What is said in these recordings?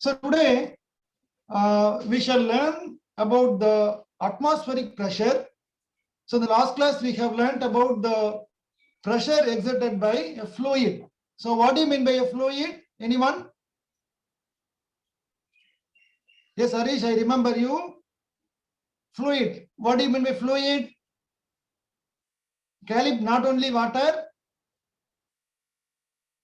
So today we shall learn about the atmospheric pressure. So the last class we have learned about the pressure exerted by a fluid. So what do you mean by a fluid? Anyone? Yes, Harish, I remember you. Fluid. What do you mean by fluid? Caleb, not only water.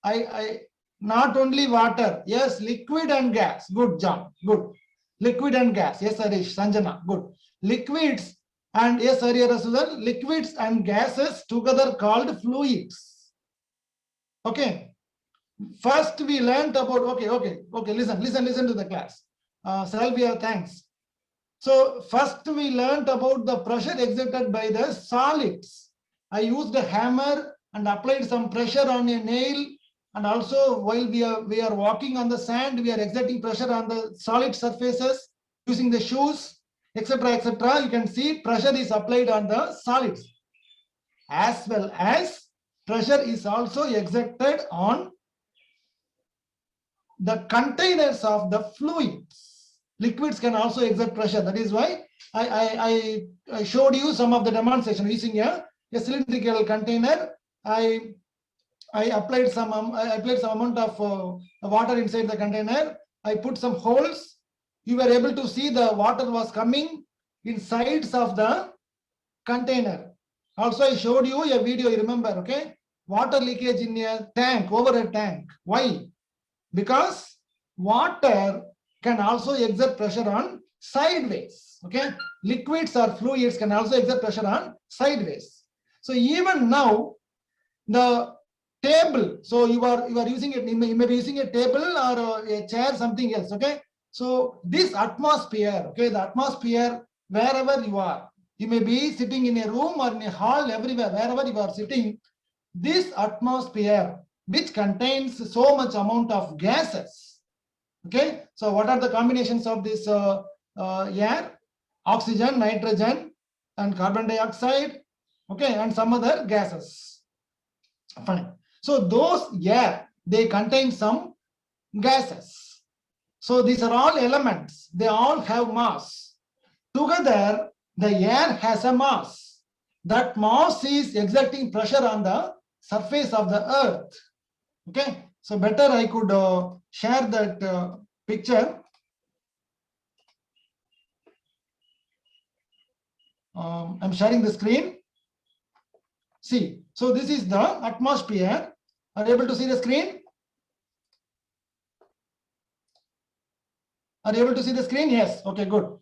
I not only water. Yes, liquid and gas. Good, John. Good. Liquid and gas. Yes, Harish, Sanjana. Good. Liquids and yes, Hariya Rasulan, liquids and gases together called fluids. Okay. First we learned about, okay, listen to the class. Salvia, thanks. So first we learned about the pressure exerted by the solids. I used a hammer and applied some pressure on a nail, and also while we are walking on the sand, we are exerting pressure on the solid surfaces using the shoes, etc., etc. You can see pressure is applied on the solids, as well as pressure is also exerted on the containers of the fluids. Liquids can also exert pressure. That is why I showed you some of the demonstration using a cylindrical container. I applied some amount of water inside the container. I put some holes. You were able to see the water was coming in sides of the container. Also, I showed you a video, you remember, okay? Water leakage in a tank, over a tank. Why? Because water can also exert pressure on sideways. Okay, liquids or fluids can also exert pressure on sideways. So even now, the table, so you are using it, you may be using a table or a chair, something else. Okay, so this atmosphere, okay, the atmosphere, wherever you are, you may be sitting in a room or in a hall, everywhere, wherever you are sitting, this atmosphere which contains so much amount of gases. Okay, so what are the combinations of this air? Oxygen, nitrogen, and carbon dioxide. Okay, and some other gases. Fine. So those air, they contain some gases. So these are all elements. They all have mass. Together, the air has a mass. That mass is exerting pressure on the surface of the earth. Okay, so better I could share that picture. I'm sharing the screen. See, so this is the atmosphere. Are you able to see the screen? Are you able to see the screen? Yes. Okay, good.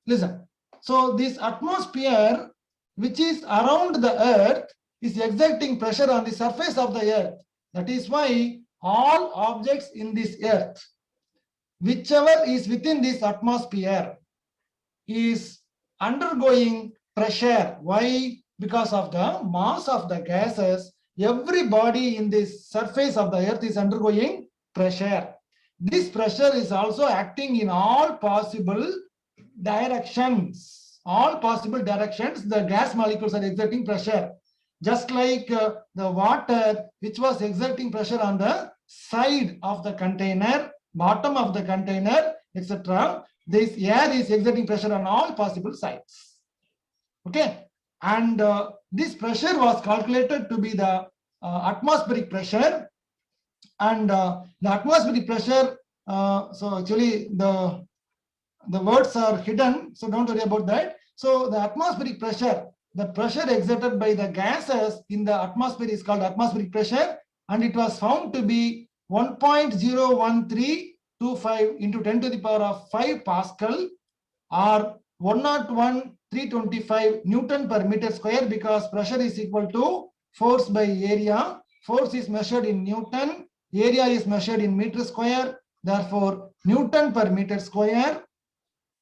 Listen. So this atmosphere, which is around the earth, is exerting pressure on the surface of the earth. That is why all objects in this earth, whichever is within this atmosphere, is undergoing pressure. Why? Because of the mass of the gases. Every body in this surface of the earth is undergoing pressure. This pressure is also acting in all possible directions. All possible directions, the gas molecules are exerting pressure. Just like the water, which was exerting pressure on the side of the container, bottom of the container, etc. This air is exerting pressure on all possible sides. Okay, and this pressure was calculated to be the atmospheric pressure, and the atmospheric pressure. So actually the words are hidden, so don't worry about that. So the atmospheric pressure, the pressure exerted by the gases in the atmosphere is called atmospheric pressure, and it was found to be 1.01325 into 10 to the power of 5 Pascal, or 101,325 Newton per meter square, because pressure is equal to force by area. Force is measured in Newton, area is measured in meter square. Therefore, Newton per meter square,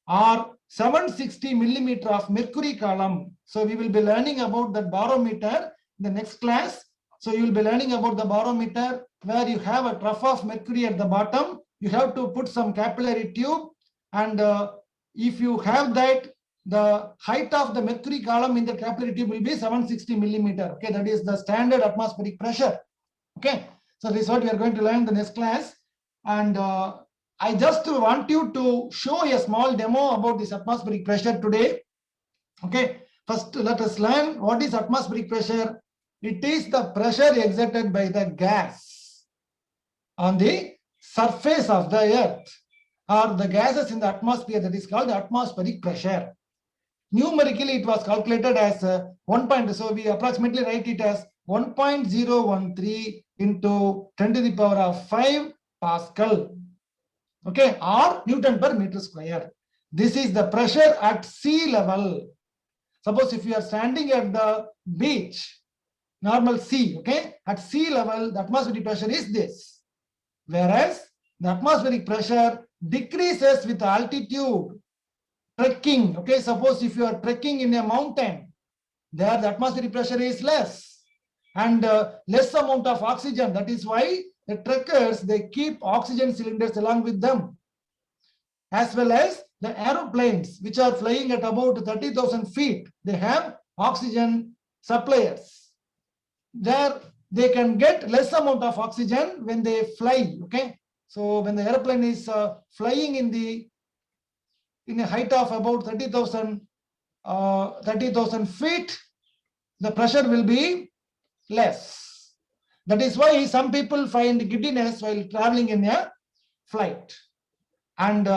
or 760 millimeter of mercury column. So we will be learning about the barometer in the next class. So you will be learning about the barometer, where you have a trough of mercury at the bottom. You have to put some capillary tube, and if you have that, the height of the mercury column in the capillary tube will be 760 millimeter. Okay, that is the standard atmospheric pressure. Okay, so this is what we are going to learn in the next class. And I just want you to show a small demo about this atmospheric pressure today. Okay, first let us learn what is atmospheric pressure. It is the pressure exerted by the gas on the surface of the earth or the gases in the atmosphere, that is called atmospheric pressure. Numerically, it was calculated as 1. So we approximately write it as 1.013 into 10 to the power of 5 Pascal. Okay, or Newton per meter square. This is the pressure at sea level. Suppose if you are standing at the beach, normal sea, okay, at sea level, the atmospheric pressure is this. Whereas the atmospheric pressure decreases with altitude. Trekking, okay, suppose if you are trekking in a mountain, there the atmospheric pressure is less and less amount of oxygen. That is why the trekkers, they keep oxygen cylinders along with them, as well as the aeroplanes which are flying at about 30,000 feet. They have oxygen suppliers. There they can get less amount of oxygen when they fly. Okay, so when the airplane is flying in a height of about 30,000 feet, the pressure will be less. That is why some people find giddiness while traveling in a flight. And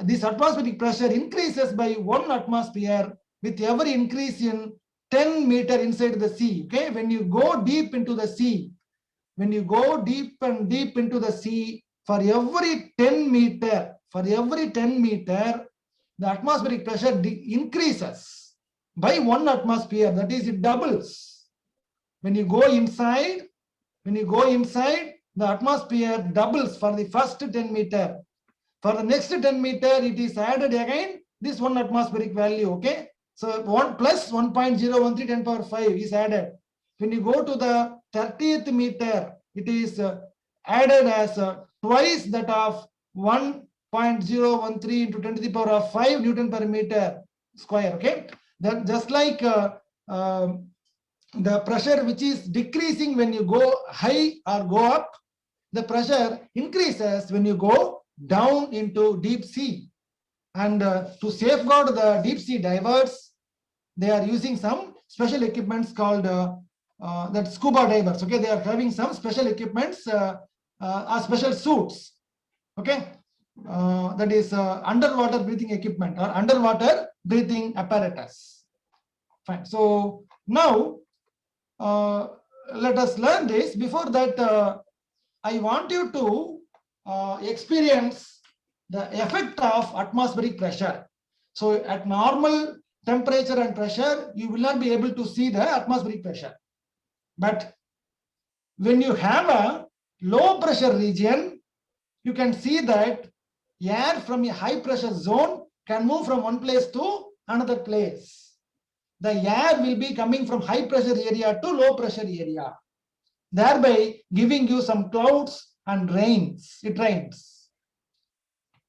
this atmospheric pressure increases by 1 atmosphere with every increase in 10 meter inside the sea. Okay, when you go deep into the sea, when you go deep and deep into the sea, for every 10 meter, the atmospheric pressure increases by 1 atmosphere. That is, it doubles. When you go inside, the atmosphere doubles for the first 10 meter. For the next 10 meter, it is added again this 1 atmospheric value. Okay, so 1 plus 1.013 10 power 5 is added. When you go to the 30th meter, it is added as twice that of 1.013 into 10 to the power of 5 Newton per meter square. Okay, that just like the pressure which is decreasing when you go high or go up, the pressure increases when you go down into deep sea. And to safeguard the deep sea divers, they are using some special equipments called that scuba divers. Okay, they are having some special equipments or special suits. Okay, that is underwater breathing equipment or underwater breathing apparatus. Fine. So now let us learn this. Before that, I want you to experience the effect of atmospheric pressure. So at normal temperature and pressure, you will not be able to see the atmospheric pressure. But when you have a low pressure region, you can see that air from a high pressure zone can move from one place to another place. The air will be coming from high pressure area to low pressure area, thereby giving you some clouds and rains. It rains.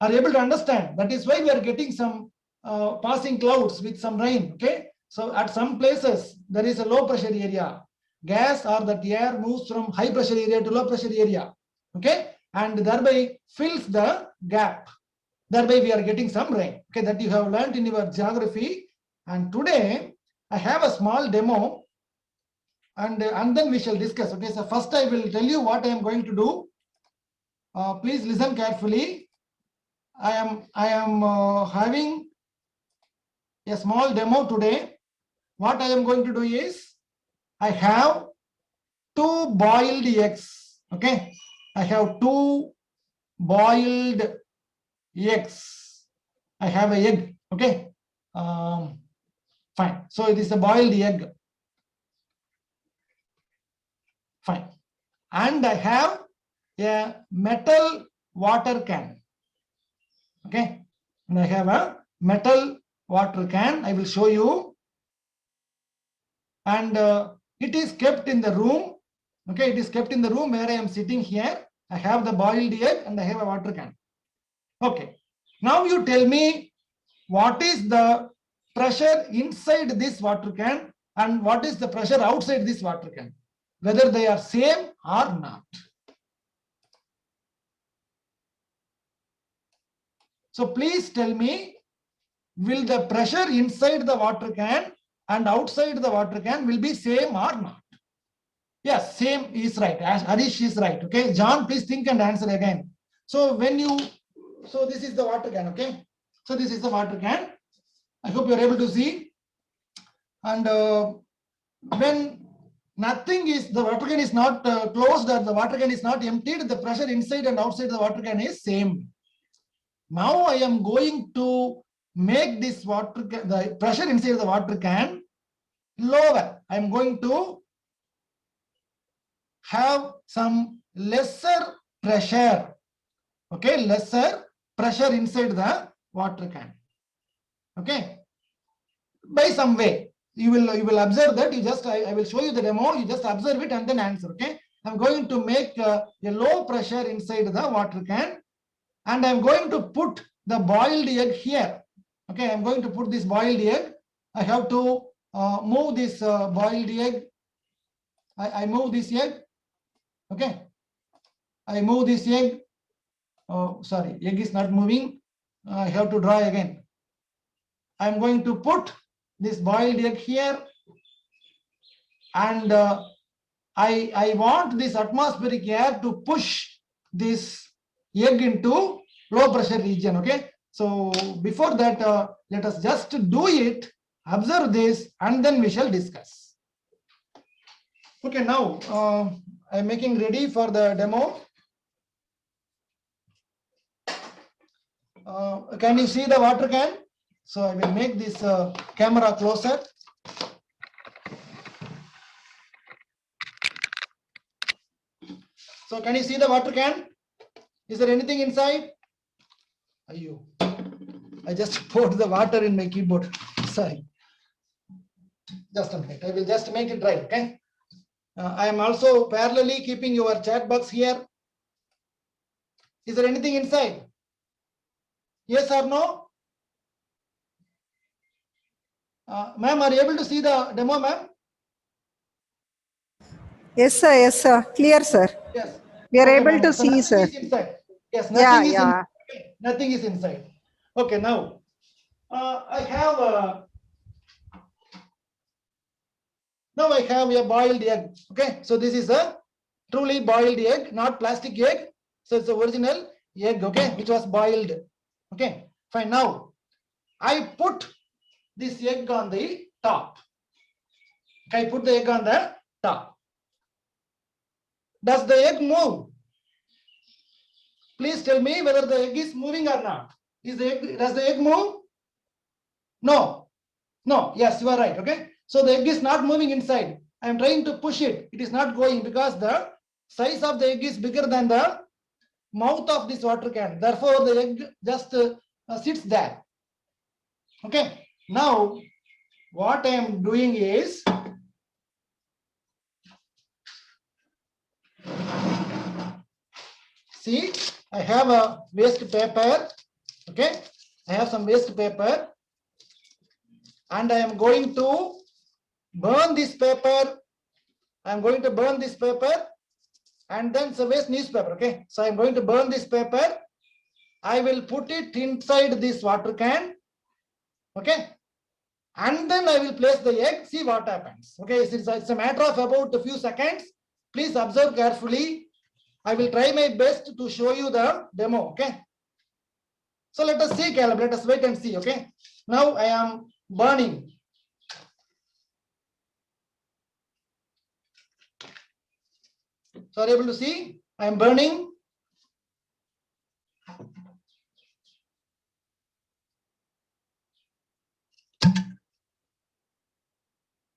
Are you able to understand? That is why we are getting some passing clouds with some rain. Okay, so at some places there is a low pressure area. Gas or that air moves from high pressure area to low pressure area. Okay, and thereby fills the gap. Thereby we are getting some rain. Okay, that you have learned in your geography. And today I have a small demo, and then we shall discuss. Okay, so first I will tell you what I am going to do. Please listen carefully. I am having a small demo today. What I am going to do is, I have 2 boiled eggs. Okay, I have 2 boiled eggs. I have an egg. Okay, fine. So it is a boiled egg. Fine. And I have a metal water can. Okay, and I have a metal water can. I will show you. And it is kept in the room. Okay, it is kept in the room where I am sitting here. I have the boiled egg and I have a water can. Okay, now you tell me what is the pressure inside this water can and what is the pressure outside this water can, whether they are same or not. So please tell me, will the pressure inside the water can and outside the water can will be same or not? Yes, same is right. As Harish is right. Okay, John, please think and answer again. So when you, so this is the water can. Okay, so this is the water can. I hope you are able to see. And when nothing is, the water can is not closed or the water can is not emptied, the pressure inside and outside the water can is same. Now I am going to make this water can, the pressure inside the water can lower. I am going to have some lesser pressure. Okay, lesser pressure inside the water can. Okay, by some way you will observe that. You just I will show you the demo. You just observe it and then answer. Okay, I'm going to make a low pressure inside the water can, and I'm going to put the boiled egg here. Okay, I'm going to put this boiled egg. I have to move this boiled egg. I move this egg. Okay, I move this egg. Oh, sorry, egg is not moving. I have to draw again. I'm going to put this boiled egg here, and I want this atmospheric air to push this egg into low pressure region. Okay, so before that, let us just do it, observe this, and then we shall discuss. Okay, now I'm making ready for the demo. Can you see the water can? So I will make this camera closer. So can you see the water can? Is there anything inside? Ayyo, I just poured the water in my keyboard. Sorry. Just a minute. I will just make it dry. Okay. I am also parallelly keeping your chat box here. Is there anything inside? Yes or no? Ma'am, are you able to see the demo, ma'am? Yes, sir. Yes, sir. Clear, sir. Yes. We are Okay, able to so see, nothing sir. is inside. Yes, Yeah, nothing is yeah. inside. Okay, nothing is inside. Okay, now I have a boiled egg. Okay, so this is a truly boiled egg, not plastic egg. So it's the original egg, okay, which was boiled. Okay, fine. Now I put this egg on the top. Okay, I put the egg on the top. Does the egg move? Please tell me whether the egg is moving or not. Does the egg move? No. No. Yes, you are right. Okay. So the egg is not moving inside. I am trying to push it. It is not going because the size of the egg is bigger than the mouth of this water can. Therefore, the egg just sits there. Okay. Now, what I am doing is, see, I have a waste paper. Okay. I have some waste paper, and I am going to burn this paper. I am going to burn this paper, and then it's a waste newspaper. Okay. So I'm going to burn this paper. I will put it inside this water can. Okay. And then I will place the egg, see what happens. Okay. It's a matter of about a few seconds. Please observe carefully. I will try my best to show you the demo. Okay. So let us see, Caleb. Let us wait and see. Okay. Now I am burning. So are you able to see? I am burning.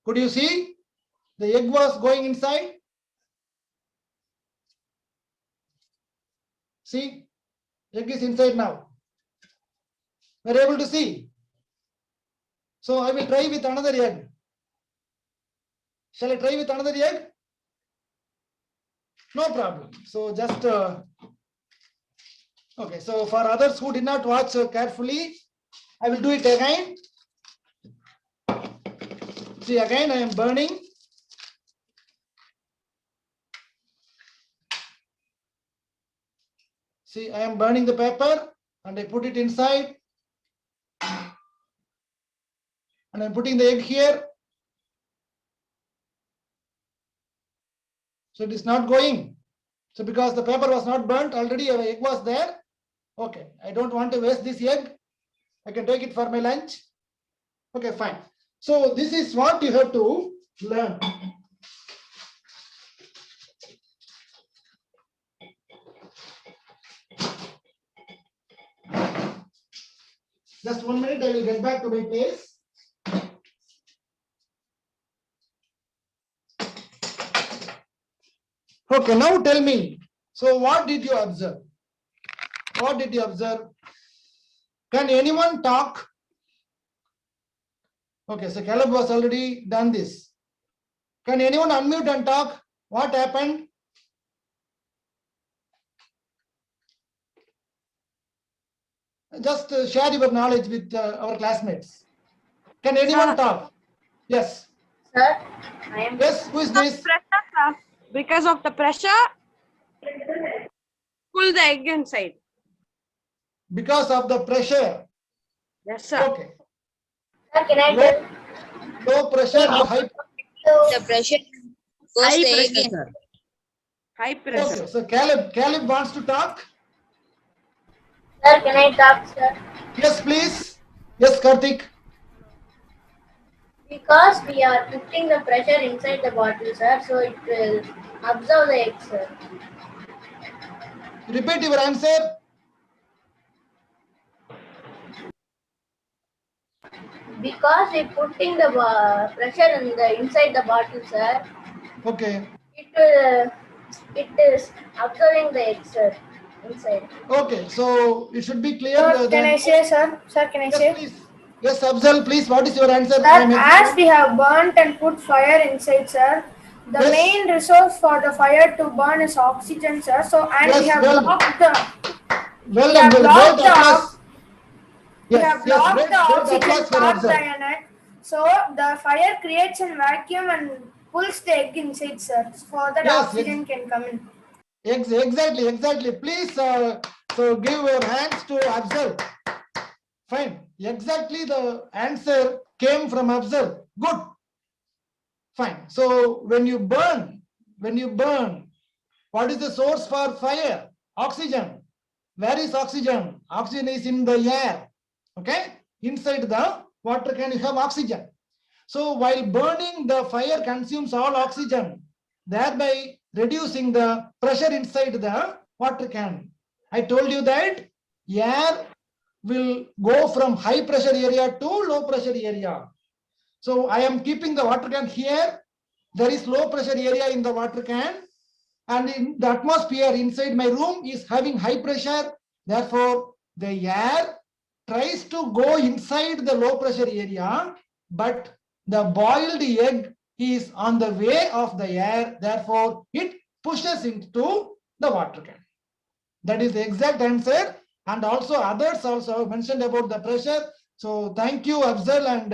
Could you see? The egg was going inside. See, egg is inside now. We are able to see. So I will try with another egg. Shall I try with another egg? No problem. So just okay. So for others who did not watch carefully, I will do it again. See, again I am burning. See, I am burning the paper. and I put it inside, and I'm putting the egg here. So it is not going. So because the paper was not burnt, already the egg was there. Okay, I don't want to waste this egg. I can take it for my lunch. Okay, fine. So this is what you have to learn. Just 1 minute, I will get back to my place. Okay, now tell me. So what did you observe? What did you observe? Can anyone talk? Okay, so Caleb was already done this. Can anyone unmute and talk? What happened? Just share your knowledge with our classmates. Can anyone Sir. talk? Yes. Sir, I am. Yes, who is this? Pressure, sir. Because of the pressure, pull the egg inside. Because of the pressure. Yes, sir. Okay. Sir, can I Low, tell? low pressure or high. The pressure goes High the egg pressure, in. sir. High pressure. Okay, so Caleb wants to talk. Sir, can I talk, sir? Yes, please. Yes, Karthik. Because we are putting the pressure inside the bottle, sir, so it will absorb the egg, sir. Repeat your answer. Because we putting the pressure in the inside the bottle, sir, Okay. it is absorbing the egg, sir, inside. Okay, so it should be clear. Sir, can then. I say, sir? Sir, can I Yes, say? please. Yes, Afzal, please. What is your answer? Sir, I am as excited. we have burnt and put fire inside, sir, the Yes. main resource for the fire to burn is oxygen, sir. So, and Yes, we have well, blocked the Well we done. have Well, blocked great the applause. we Yes, have yes, blocked great, the great oxygen applause for path Afzal. ionite. So the fire creates a vacuum and pulls the egg inside, sir. So that Yes, oxygen can come in. Exactly. Please, so give your hands to Afzal. Fine. Exactly, the answer came from Afzal. Good. Fine. So when you burn, what is the source for fire? Oxygen. Where is oxygen? Oxygen is in the air. Okay. Inside the water can you have oxygen. So while burning, the fire consumes all oxygen, thereby reducing the pressure inside the water can. I told you that air will go from high pressure area to low pressure area. So I am keeping the water can here. There is low pressure area in the water can, and in the atmosphere inside my room is having high pressure. Therefore, the air tries to go inside the low pressure area, but the boiled egg is on the way of the air. Therefore, it pushes into the water can. That is the exact answer. And also others also mentioned about the pressure. So thank you, Afzal, and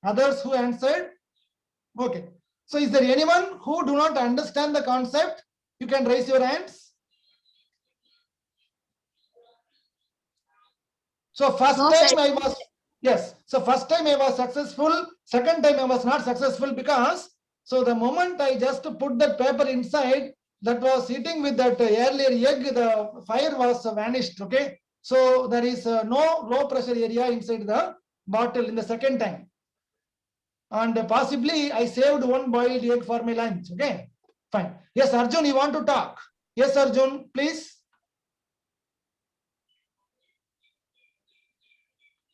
others who answered. Okay. So is there anyone who do not understand the concept? You can raise your hands. So first No, time sir. I was, yes. So first time I was successful. Second time I was not successful because, so the moment I just put that paper inside, that was hitting with that earlier egg, the fire was vanished. Okay. So there is no low pressure area inside the bottle in the second time. And possibly I saved one boiled egg for my lunch. Okay. Fine. Yes, Arjun, you want to talk? Yes, Arjun, please.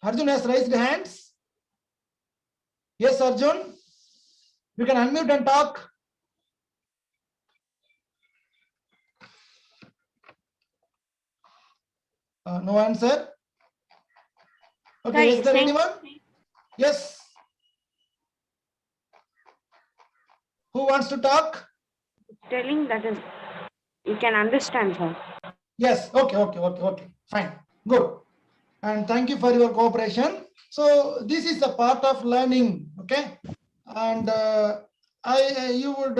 Arjun has raised hands. Yes, Arjun. You can unmute and talk. No answer. Okay, Sir, is there saying- anyone? Yes. Who wants to talk? Telling that is, you can understand, sir. Yes. Okay. Fine. Good. And thank you for your cooperation. So this is a part of learning. Okay. And you would,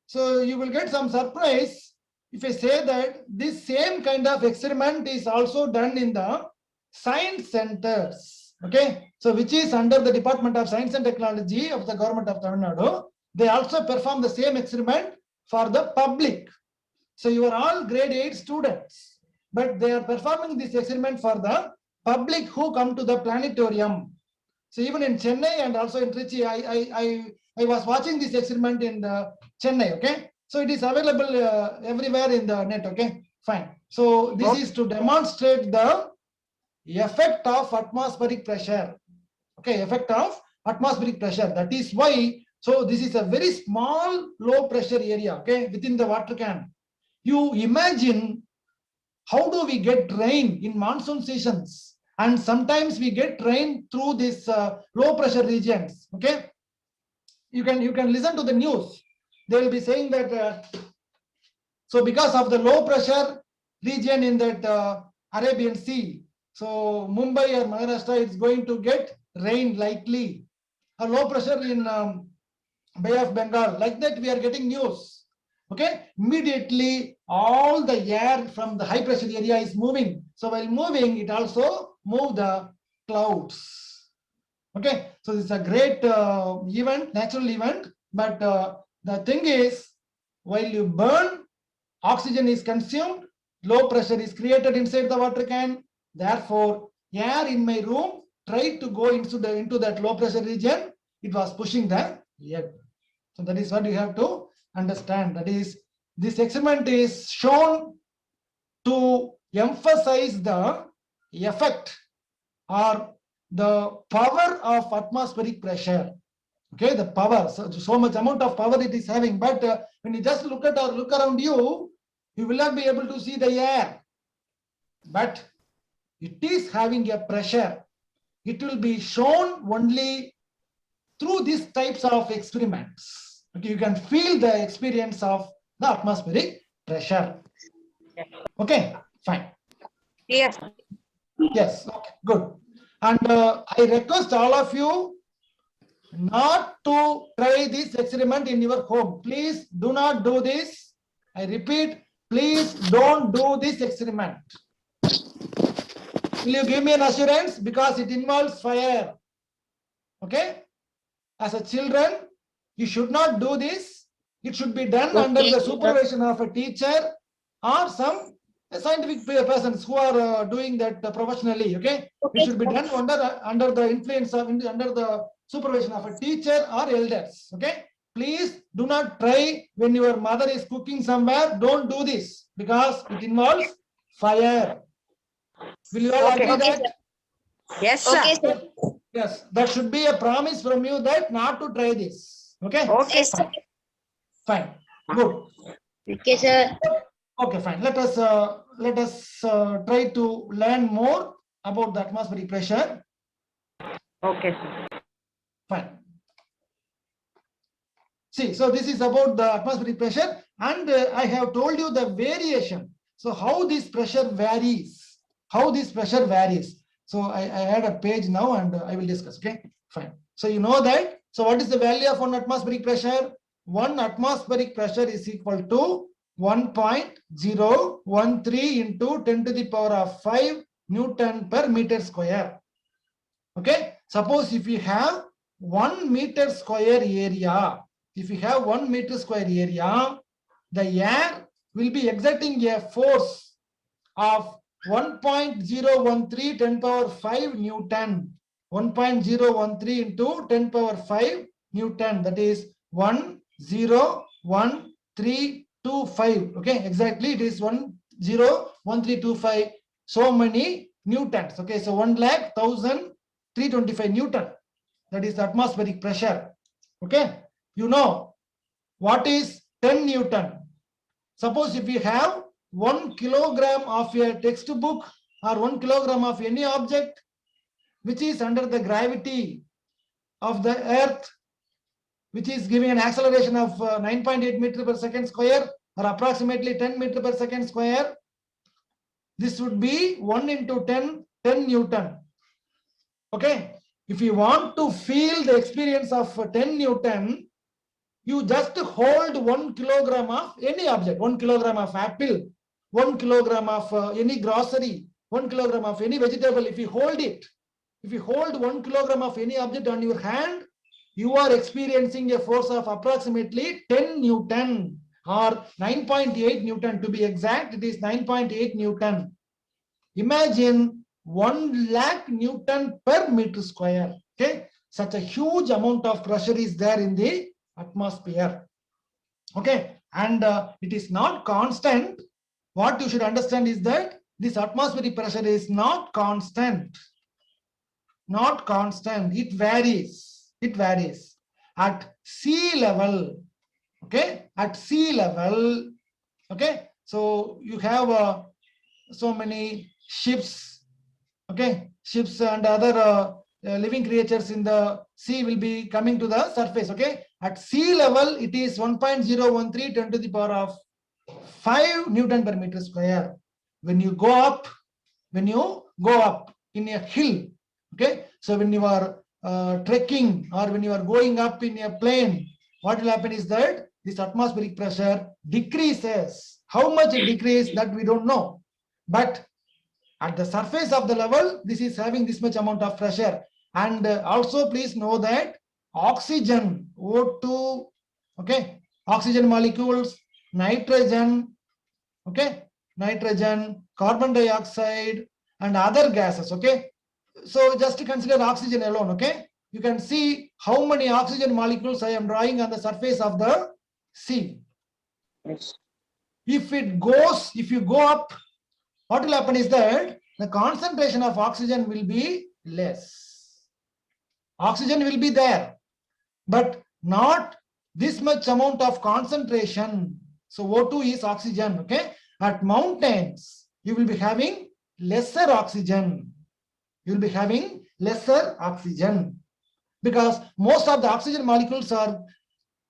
so you will get some surprise if I say that this same kind of experiment is also done in the science centers, okay, so which is under the Department of Science and Technology of the government of Tamil Nadu, they also perform the same experiment for the public. So you are all grade 8 students, but they are performing this experiment for the public who come to the planetarium. So even in Chennai and also in Trichy, I was watching this experiment in Chennai, okay. So it is available everywhere in the net, okay, fine. So this is to demonstrate the effect of atmospheric pressure, okay, effect of atmospheric pressure. That is why, so this is a very small low pressure area, okay, within the water can. You imagine how do we get rain in monsoon seasons? And sometimes we get rain through this low pressure regions, okay. You can listen to the news. They will be saying that so because of the low pressure region in that Arabian Sea, so Mumbai or Maharashtra is going to get rain likely. A low pressure in Bay of Bengal, like that we are getting news. Okay, immediately all the air from the high pressure area is moving. So while moving, it also move the clouds. Okay, so this is a great event, natural event. But the thing is, while you burn, oxygen is consumed, low pressure is created inside the water can. Therefore, air in my room tried to go into that low pressure region. It was pushing the air. So that is what you have to understand. That is, this experiment is shown to emphasize the effect or the power of atmospheric pressure. Okay, the power, so much amount of power it is having. But when you just look at or look around you, you will not be able to see the air. But it is having a pressure. It will be shown only through these types of experiments. Okay, you can feel the experience of the atmospheric pressure. Okay, fine. Yes. Yes, okay, good. And I request all of you not to try this experiment in your home. Please do not do this. I repeat, please don't do this experiment. Will you give me an assurance? Because it involves fire. Okay? As a children, you should not do this. It should be done under the supervision of a teacher or some scientific persons who are doing that professionally. Okay? It should be done under the influence of, under the supervision of a teacher or elders. Okay? Please do not try when your mother is cooking somewhere. Don't do this because it involves fire. Will you all agree that? Yes, sir. Okay, sir. Yes, that should be a promise from you that not to try this. Okay? Okay, Yes, sir. sir. Fine. Good. Okay, sir. Okay, fine. Let us try to learn more about the atmospheric pressure. Okay, sir. Fine. See, so this is about the atmospheric pressure, and I have told you the variation. So how this pressure varies. How this pressure varies. So I had a page now, and I will discuss. Okay, fine. So you know that. So what is the value of one atmospheric pressure? One atmospheric pressure is equal to 1.013 into 10 to the power of 5 Newton per meter square. Okay. Suppose if you have 1 meter square area, if you have 1 meter square area, the air will be exerting a force of 1.013 10 power 5 Newton. 1.013 into 10 power 5 Newton. That is 101325. Okay, exactly. It is 101325. So many newtons. Okay, so 1,1,325 Newton. That is the atmospheric pressure. Okay, you know what is 10 Newton. Suppose if you have 1 kilogram of a textbook or 1 kilogram of any object which is under the gravity of the earth, which is giving an acceleration of 9.8 meter per second square or approximately 10 meter per second square, this would be 1 into 10 Newton. Okay, if you want to feel the experience of 10 Newton, you just hold 1 kilogram of any object, 1 kilogram of apple, 1 kilogram of any grocery, 1 kilogram of any vegetable. If you hold 1 kilogram of any object on your hand, you are experiencing a force of approximately 10 Newton or 9.8 Newton to be exact. It is 9.8 Newton. Imagine 1 lakh Newton per meter square. Okay, such a huge amount of pressure is there in the atmosphere. Okay, and it is not constant. What you should understand is that this atmospheric pressure is not constant. Not constant. It varies. It varies at sea level. Okay, at sea level. Okay, so you have so many ships. Okay, ships and other living creatures in the sea will be coming to the surface. Okay, at sea level it is 1.013 10 to the power of 5 Newton per meter square. When you go up in a hill, okay, so when you are trekking or when you are going up in a plane, what will happen is that this atmospheric pressure decreases. How much it decreases, that we don't know, but at the surface of the level, this is having this much amount of pressure. And also please know that oxygen, O2, okay, oxygen molecules, nitrogen, okay, nitrogen, carbon dioxide, and other gases. Okay, so just to consider oxygen alone. Okay, you can see how many oxygen molecules I am drawing on the surface of the sea. Yes. If you go up, what will happen is that the concentration of oxygen will be less. Oxygen will be there, but not this much amount of concentration. So O2 is oxygen. Okay, at mountains you will be having lesser oxygen. You will be having lesser oxygen because most of the oxygen molecules are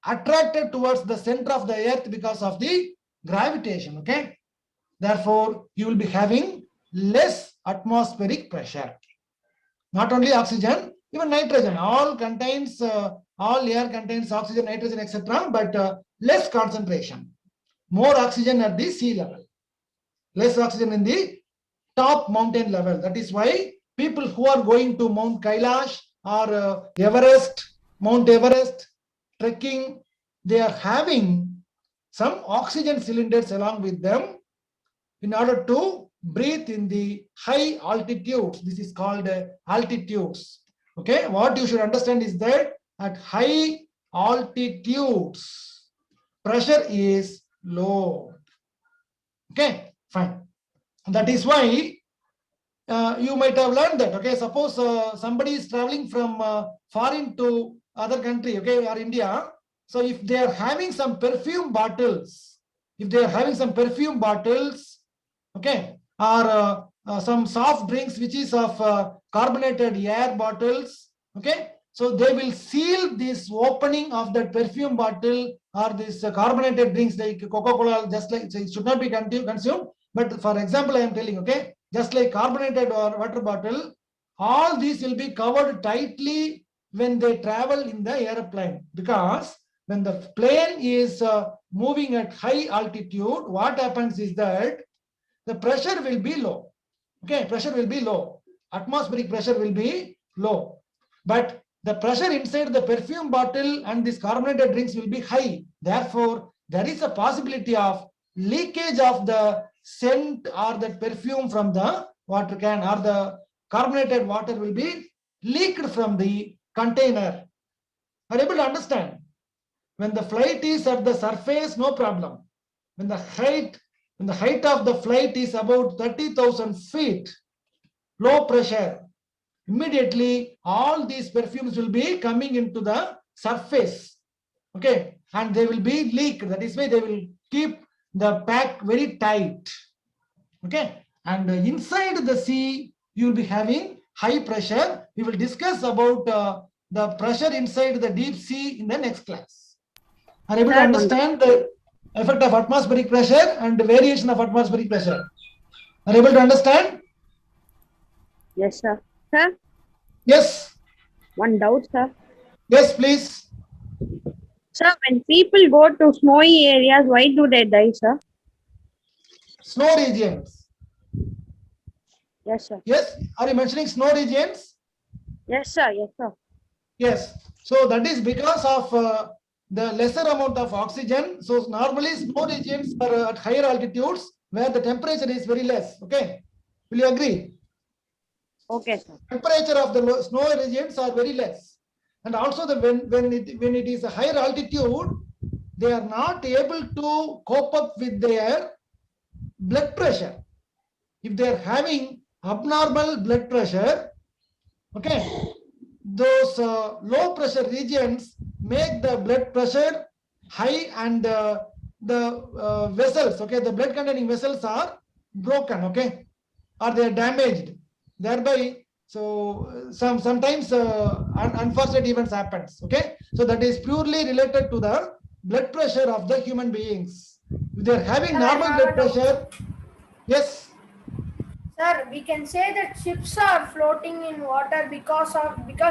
attracted towards the center of the earth because of the gravitation. Okay, therefore you will be having less atmospheric pressure. Not only oxygen, even nitrogen, all air contains oxygen, nitrogen, etc., but less concentration. More oxygen at the sea level, less oxygen in the top mountain level. That is why people who are going to Mount Kailash or Mount Everest, trekking, they are having some oxygen cylinders along with them in order to breathe in the high altitudes. This is called altitudes. Okay, what you should understand is that at high altitudes, pressure is low. Okay, fine. That is why you might have learned that. Okay, suppose somebody is traveling from foreign to other country, okay, or India. So if they are having some perfume bottles, okay, or some soft drinks which is of carbonated air bottles, okay, so they will seal this opening of that perfume bottle or this carbonated drinks like Coca-Cola, just like, so it should not be consumed. But for example, I am telling, okay, just like carbonated or water bottle, all these will be covered tightly when they travel in the airplane, because when the plane is moving at high altitude, what happens is that the pressure will be low. Okay, pressure will be low. Atmospheric pressure will be low. But the pressure inside the perfume bottle and these carbonated drinks will be high. Therefore, there is a possibility of leakage of the scent or the perfume from the water can, or the carbonated water will be leaked from the container. Are you able to understand? When the flight is at the surface, no problem. When the height of the flight is about 30,000 feet, low pressure, immediately all these perfumes will be coming into the surface. Okay, and they will be leaked. That is why they will keep the pack very tight. Okay, and inside the sea, you will be having high pressure. We will discuss about the pressure inside the deep sea in the next class. Are you able to understand the effect of atmospheric pressure and the variation of atmospheric pressure? Are you able to understand? Yes, sir. Sir, Yes. one doubt, sir. Yes, please. Sir, when people go to snowy areas, why do they die, sir? Snow regions. Yes, sir. Yes, are you mentioning snow regions? Yes, sir. Yes, sir. Yes. So that is because of the lesser amount of oxygen. So normally snow regions are at higher altitudes where the temperature is very less. Okay. Will you agree? Okay, sir. Temperature of the snow regions are very less. And also the when it is a higher altitude, they are not able to cope up with their blood pressure. If they are having abnormal blood pressure, okay, those low pressure regions make the blood pressure high and the vessels, okay, the blood containing vessels are broken, okay, or they are damaged. Thereby, so sometimes unfortunate events happens, okay. So that is purely related to the blood pressure of the human beings. If they are having normal blood pressure, yes. Sir, we can say that ships are floating in water because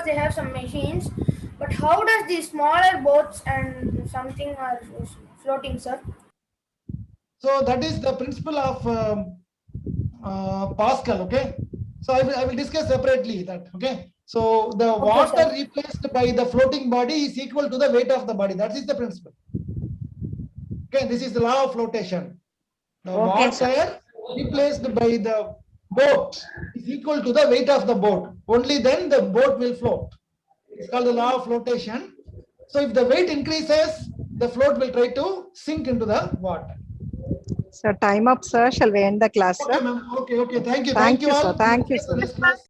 they have some machines. But how does the smaller boats and something are floating, sir? So that is the principle of Pascal, okay. So I will discuss separately that, okay. So the water sir. replaced by the floating body is equal to the weight of the body. That is the principle. Okay, this is the law of flotation. The Okay, sir. water replaced by the boat is equal to the weight of the boat. Only then the boat will float. It's called the law of flotation. So if the weight increases, the float will try to sink into the water. Sir, time up, sir. Shall we end the class, Okay, sir? ma'am. Okay. Thank you. Thank you, all. sir. Thank you, Next sir. class.